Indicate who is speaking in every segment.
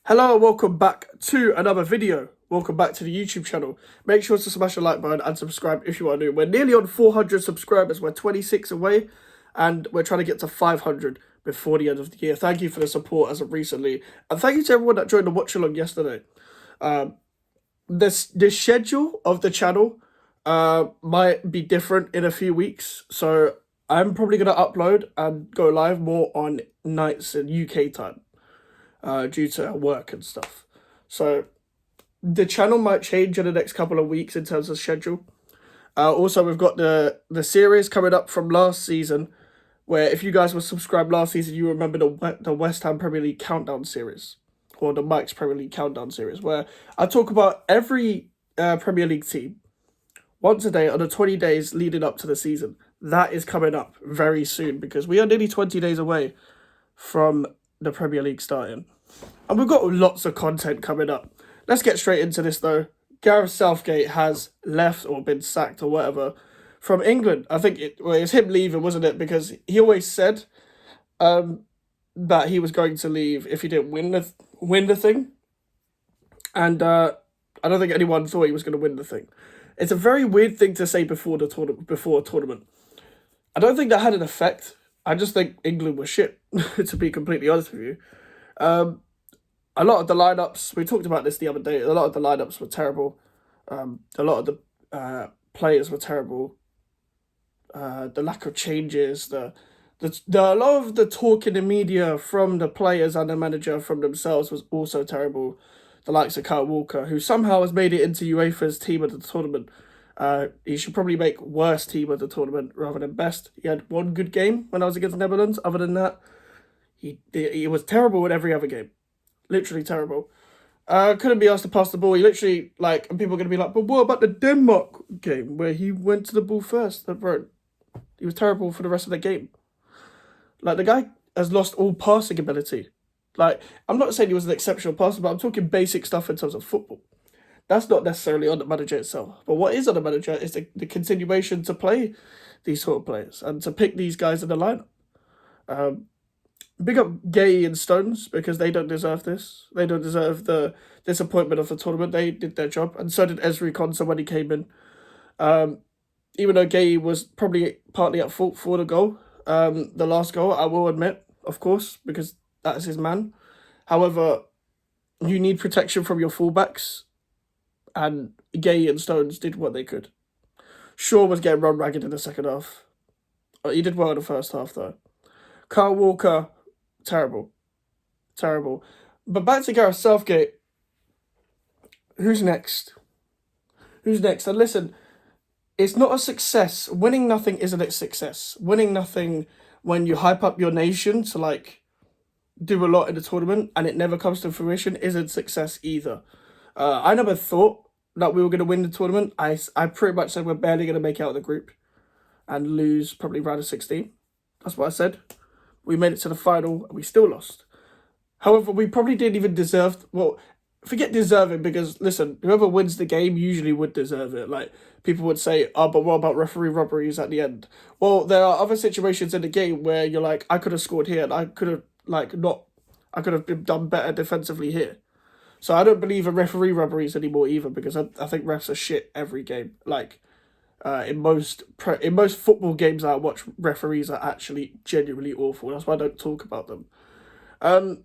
Speaker 1: Hello and welcome back to another video. Welcome back to the YouTube channel. Make sure to smash the like button and subscribe if you are new. We're nearly on 400 subscribers. We're 26 away and we're trying to get to 500 before the end of the year. Thank you for the support as of recently. And thank you to everyone that joined the watch along yesterday. The schedule of the channel might be different in a few weeks. So I'm probably going to upload and go live more on nights in UK time. Due to work and stuff. So the channel might change in the next couple of weeks in terms of schedule. Also, we've got the series coming up from last season, where if you guys were subscribed last season, you remember the West Ham Premier League Countdown series, or the Mike's Premier League Countdown series, where I talk about every Premier League team once a day on the 20 days leading up to the season. That is coming up very soon because we are nearly 20 days away from the Premier League starting. And we've got lots of content coming up. Let's get straight into this though. Gareth Southgate has left or been sacked or whatever from England. I think it was him leaving, wasn't it? Because he always said that he was going to leave if he didn't win the thing. And I don't think anyone thought he was going to win the thing. It's a very weird thing to say before a tournament. I don't think that had an effect. I just think England was shit, to be completely honest with you. A lot of the lineups, we talked about this the other day, a lot of the lineups were terrible. A lot of the players were terrible. The lack of changes, a lot of the talk in the media from the players and the manager from themselves was also terrible. The likes of Kyle Walker, who somehow has made it into UEFA's team of the tournament. He should probably make worst team of the tournament rather than best. He had one good game when I was against the Netherlands. Other than that, he was terrible in every other game. Literally terrible. Couldn't be asked to pass the ball. He literally, and people are going to be like, but what about the Denmark game where he went to the ball first? Bro, he was terrible for the rest of the game. The guy has lost all passing ability. I'm not saying he was an exceptional passer, but I'm talking basic stuff in terms of football. That's not necessarily on the manager itself. But what is on the manager is the continuation to play these sort of players and to pick these guys in the lineup. Big up Gay and Stones because they don't deserve this. They don't deserve the disappointment of the tournament. They did their job, and so did Ezri Konsa when he came in. Even though Gay was probably partly at fault for the goal, the last goal, I will admit, of course, because that is his man. However, you need protection from your fullbacks, and Gay and Stones did what they could. Shaw was getting run ragged in the second half. He did well in the first half, though. Kyle Walker, terrible. Terrible. But back to Gareth Southgate. Who's next? Who's next? And listen, it's not a success. Winning nothing isn't a success. Winning nothing when you hype up your nation to, do a lot in the tournament and it never comes to fruition isn't success either. I never thought that we were going to win the tournament. I pretty much said we're barely going to make it out of the group and lose probably round of 16. That's what I said. We made it to the final and we still lost. However, we probably didn't even deserve... Well, forget deserving because, listen, whoever wins the game usually would deserve it. People would say, oh, but what about referee robberies at the end? Well, there are other situations in the game where you're like, I could have scored here and I could have, I could have done better defensively here. So I don't believe in referee robberies anymore either because I think refs are shit every game. In most football games I watch, referees are actually genuinely awful. That's why I don't talk about them. But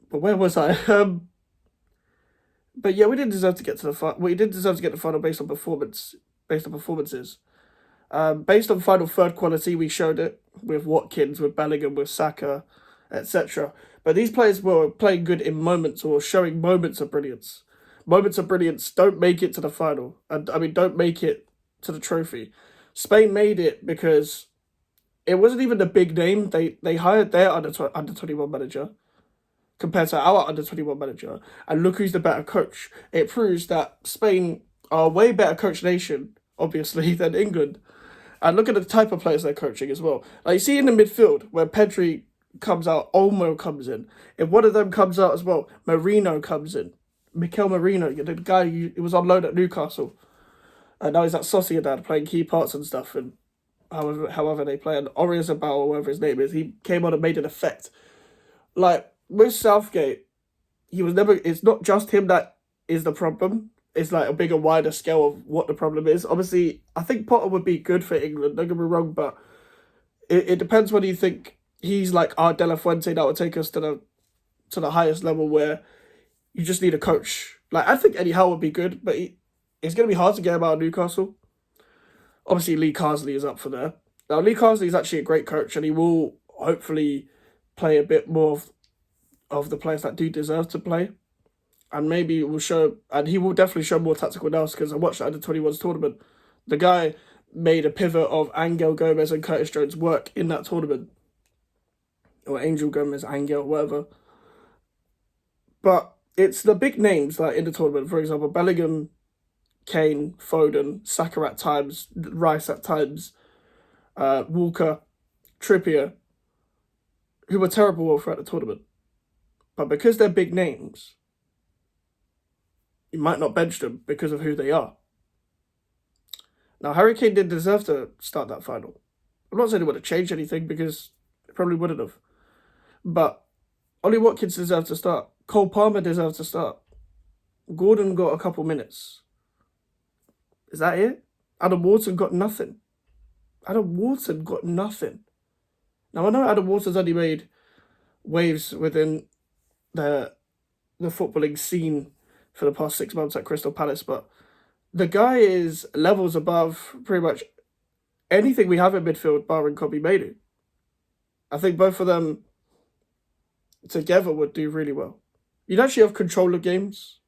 Speaker 1: where was I? But yeah, we didn't deserve to get to the final. We didn't deserve to get the final based on performances. Based on final third quality, we showed it with Watkins, with Bellingham, with Saka, etc. But these players were playing good in moments or showing moments of brilliance. Moments of brilliance don't make it to the final. And don't make it to the trophy. Spain made it because it wasn't even a big name. They hired their under 21 manager compared to our under 21 manager, and look who's the better coach. It proves that Spain are a way better coach nation, obviously, than England. And look at the type of players they're coaching as well. You see in the midfield where Pedri comes out, Olmo comes in. If one of them comes out as well, Marino comes in. Mikel Marino, the guy who was on loan at Newcastle. And now he's at Sociedad playing key parts and stuff, and however they play. And Orizabal, or whatever his name is, he came on and made an effect. With Southgate, he was never. It's not just him that is the problem. It's like a bigger, wider scale of what the problem is. Obviously, I think Potter would be good for England. Don't get me wrong, but it depends whether you think he's like our De La Fuente that would take us to the highest level where you just need a coach. Like I think Eddie Howe would be good, but it's going to be hard to get him out of Newcastle. Obviously, Lee Carsley is up for there. Now, Lee Carsley is actually a great coach, and he will hopefully play a bit more of the players that do deserve to play. And maybe it will show, and he will definitely show more tactical nous because I watched the Under-21s tournament. The guy made a pivot of Angel Gomez and Curtis Jones work in that tournament. Or Angel Gomez, Angel, whatever. But it's the big names like in the tournament, for example, Bellingham, Kane, Foden, Saka at times, Rice at times, Walker, Trippier, who were terrible all throughout the tournament. But because they're big names, you might not bench them because of who they are. Now, Harry Kane did deserve to start that final. I'm not saying it would have changed anything because it probably wouldn't have. But Ollie Watkins deserved to start. Cole Palmer deserved to start. Gordon got a couple minutes. Is that it? Adam Wharton got nothing. Adam Wharton got nothing. Now, I know Adam Wharton's only made waves within the footballing scene for the past 6 months at Crystal Palace, but the guy is levels above pretty much anything we have in midfield, barring Kobe Mainoo. I think both of them together would do really well. You'd actually have control of games.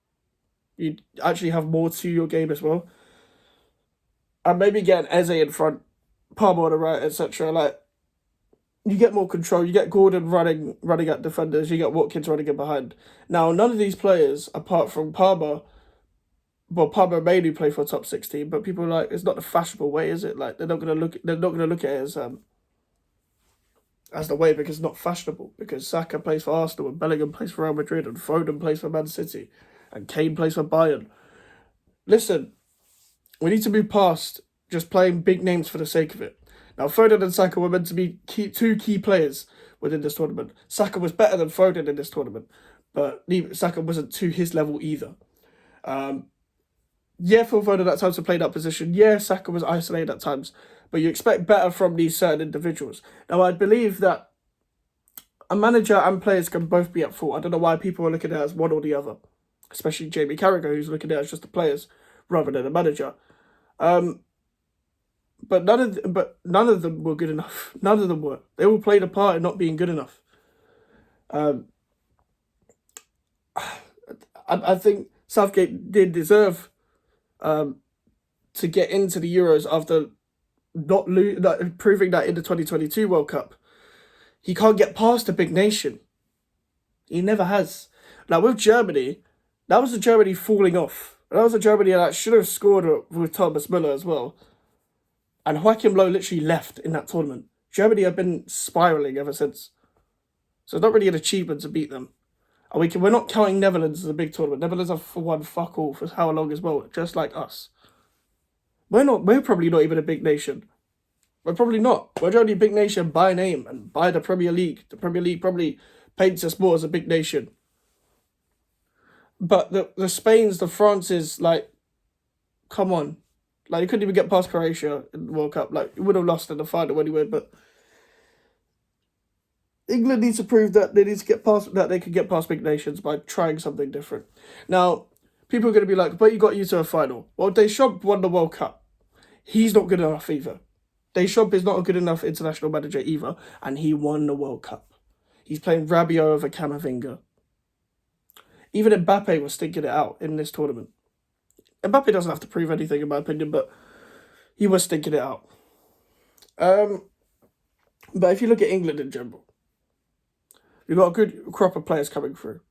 Speaker 1: You'd actually have more to your game as well. And maybe get an Eze in front, Palmer on the right, etc. Like, you get more control. You get Gordon running at defenders. You get Watkins running in behind. Now, none of these players, apart from Palmer, well, Palmer and Mainoo play for a top 16, but people are like, it's not the fashionable way, is it? Like, they're not gonna look at it as the way because it's not fashionable. Because Saka plays for Arsenal and Bellingham plays for Real Madrid and Foden plays for Man City and Kane plays for Bayern. Listen, we need to move past just playing big names for the sake of it. Now, Foden and Saka were meant to be two key players within this tournament. Saka was better than Foden in this tournament, but Saka wasn't to his level either. Yeah, Phil Foden at times to play that position. Yeah, Saka was isolated at times, but you expect better from these certain individuals. Now, I believe that a manager and players can both be at fault. I don't know why people are looking at it as one or the other, especially Jamie Carragher, who's looking at it as just the players rather than a manager. But none of them were good enough. None of them were. They all played a part in not being good enough. I think Southgate did deserve to get into the Euros after not proving that in the 2022 World Cup. He can't get past a big nation. He never has. Now, with Germany, that was a Germany falling off. That was a Germany that should have scored with Thomas Müller as well. And Joachim Low literally left in that tournament. Germany have been spiralling ever since. So it's not really an achievement to beat them. And we're not counting Netherlands as a big tournament. Netherlands have won fuck all for how long as well, just like us. We're probably not even a big nation. We're probably not. We're only a big nation by name and by the Premier League. The Premier League probably paints us more as a big nation. But the Spains, the Frances, like, come on. Like, you couldn't even get past Croatia in the World Cup. Like, you would have lost in the final anyway, but England needs to prove that they need to get past, that they can get past big nations by trying something different. Now, people are going to be like, but you got you to a final. Well, Deschamps won the World Cup. He's not good enough either. Deschamps is not a good enough international manager either, and he won the World Cup. He's playing Rabiot over Camavinga. Even Mbappe was stinking it out in this tournament. Mbappe doesn't have to prove anything, in my opinion, but he was stinking it out. But if you look at England in general, you've got a good crop of players coming through.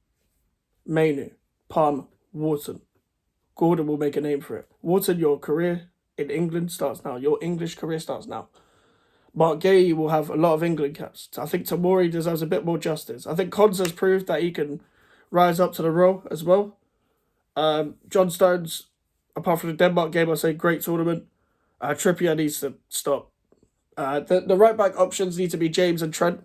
Speaker 1: Mainoo, Palmer, Wharton. Gordon will make a name for it. Wharton, your career in England starts now. Your English career starts now. Mark Gay will have a lot of England caps. I think Tamori deserves a bit more justice. I think Konsa's proved that he can rise up to the role as well. John Stones, apart from the Denmark game, I'll say great tournament. Trippier needs to stop. The right back options need to be James and Trent.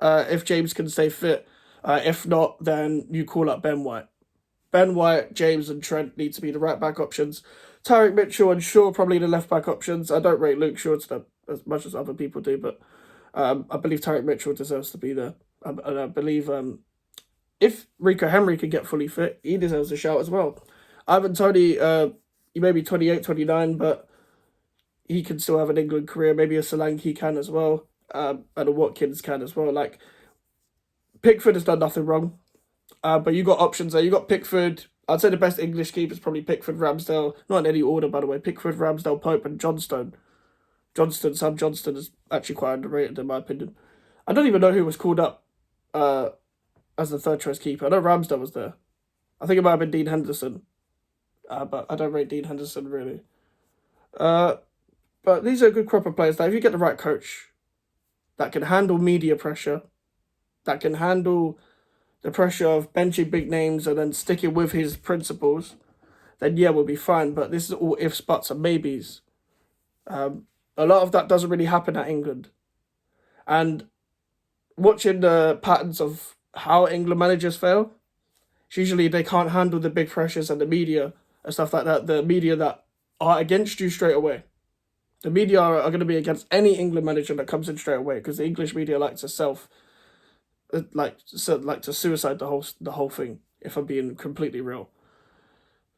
Speaker 1: If James can stay fit. If not, then you call up Ben White. Ben White, James and Trent need to be the right back options. Tyrick Mitchell and Shaw probably the left back options. I don't rate Luke Shaw as much as other people do, but I believe Tyrick Mitchell deserves to be there. And I believe if Rico Henry can get fully fit, he deserves a shout as well. Ivan Toney, he may be 28, 29, but he can still have an England career. Maybe a Solanke can as well, and a Watkins can as well. Like, Pickford has done nothing wrong, but you got options there. You got Pickford. I'd say the best English keeper is probably Pickford, Ramsdale. Not in any order, by the way. Pickford, Ramsdale, Pope, and Johnstone. Sam Johnston is actually quite underrated in my opinion. I don't even know who was called up as the third choice keeper. I know Ramsdale was there. I think it might have been Dean Henderson, but I don't rate Dean Henderson really. But these are a good crop of players that if you get the right coach that can handle media pressure, that can handle the pressure of benching big names and then sticking with his principles, then yeah, we'll be fine. But this is all ifs, buts, and maybes. A lot of that doesn't really happen at England. And watching the patterns of how England managers fail, it's usually they can't handle the big pressures and the media and stuff like that. The media that are against you straight away. The media are going to be against any England manager that comes in straight away because the English media like to to suicide the whole thing. If I'm being completely real,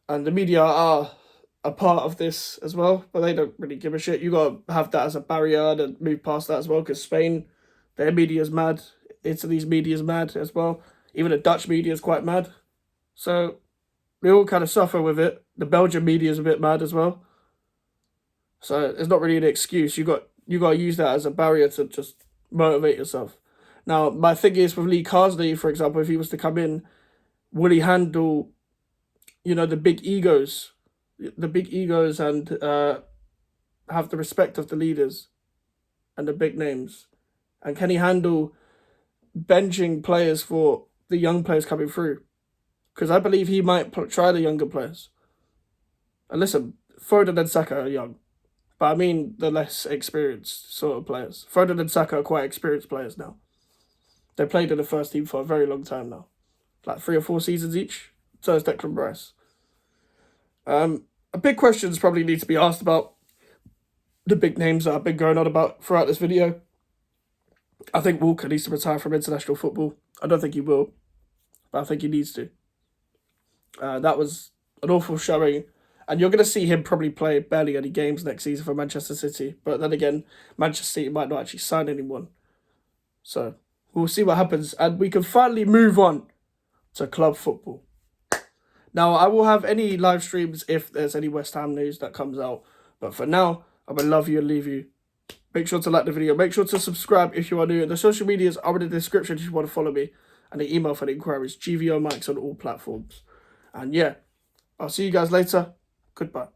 Speaker 1: and the media are a part of this as well, but they don't really give a shit. You got to have that as a barrier and move past that as well because Spain, their media is mad. Italy's media is mad as well. Even the Dutch media is quite mad. So we all kind of suffer with it. The Belgian media is a bit mad as well. So it's not really an excuse. You got to use that as a barrier to just motivate yourself. Now, my thing is with Lee Carsley, for example, if he was to come in, will he handle, the big egos, and have the respect of the leaders and the big names? And can he handle benching players for the young players coming through? Because I believe he might try the younger players. And listen, Foden and Saka are young. But I mean the less experienced sort of players. Foden and Saka are quite experienced players now. They played in the first team for a very long time now. Like 3 or 4 seasons each. So is Declan Rice. A big questions probably need to be asked about the big names that I've been going on about throughout this video. I think Walker needs to retire from international football. I don't think he will. But I think he needs to. That was an awful showing. And you're going to see him probably play barely any games next season for Manchester City. But then again, Manchester City might not actually sign anyone. So we'll see what happens. And we can finally move on to club football. Now, I will have any live streams if there's any West Ham news that comes out. But for now, I'm going to love you and leave you. Make sure to like the video. Make sure to subscribe if you are new. The social medias are in the description if you want to follow me. And the email for the inquiries, GVO Mics on all platforms. And yeah, I'll see you guys later. Goodbye.